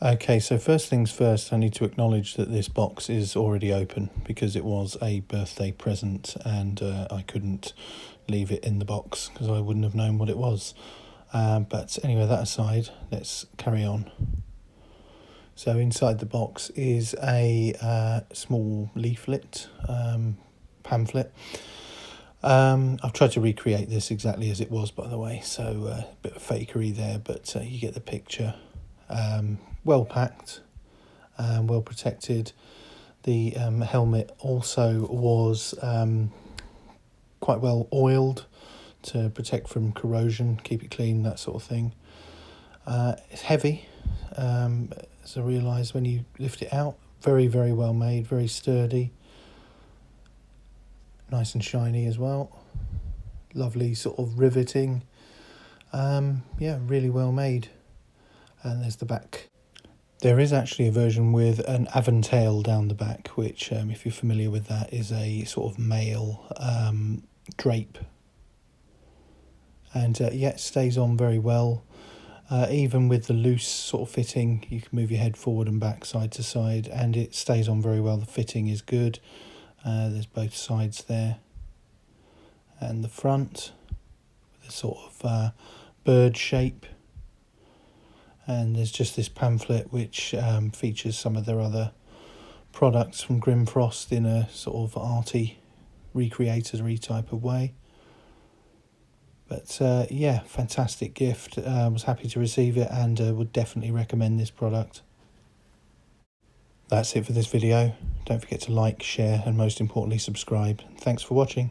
Okay, so first things first, I need to acknowledge that this box is already open because it was a birthday present and I couldn't leave it in the box because I wouldn't have known what it was. But anyway, that aside, let's carry on. So inside the box is a small leaflet, pamphlet. I've tried to recreate this exactly as it was, by the way, so a bit of fakery there, but you get the picture. Well packed, well protected. The helmet also was quite well oiled to protect from corrosion, keep it clean, that sort of thing. It's heavy, as I realised when you lift it out. Very, very well made, very sturdy. Nice and shiny as well. Lovely sort of riveting. Yeah, really well made. And there's the back. There is actually a version with an aventail down the back, which, if you're familiar with that, is a sort of male drape. And yeah, it stays on very well. Even with the loose sort of fitting, you can move your head forward and back, side to side, and it stays on very well. The fitting is good. There's both sides there. And the front, with a sort of bird shape. And there's just this pamphlet which features some of their other products from Grimfrost in a sort of arty, recreatory type of way. But yeah, fantastic gift. I was happy to receive it and would definitely recommend this product. That's it for this video. Don't forget to like, share and most importantly subscribe. Thanks for watching.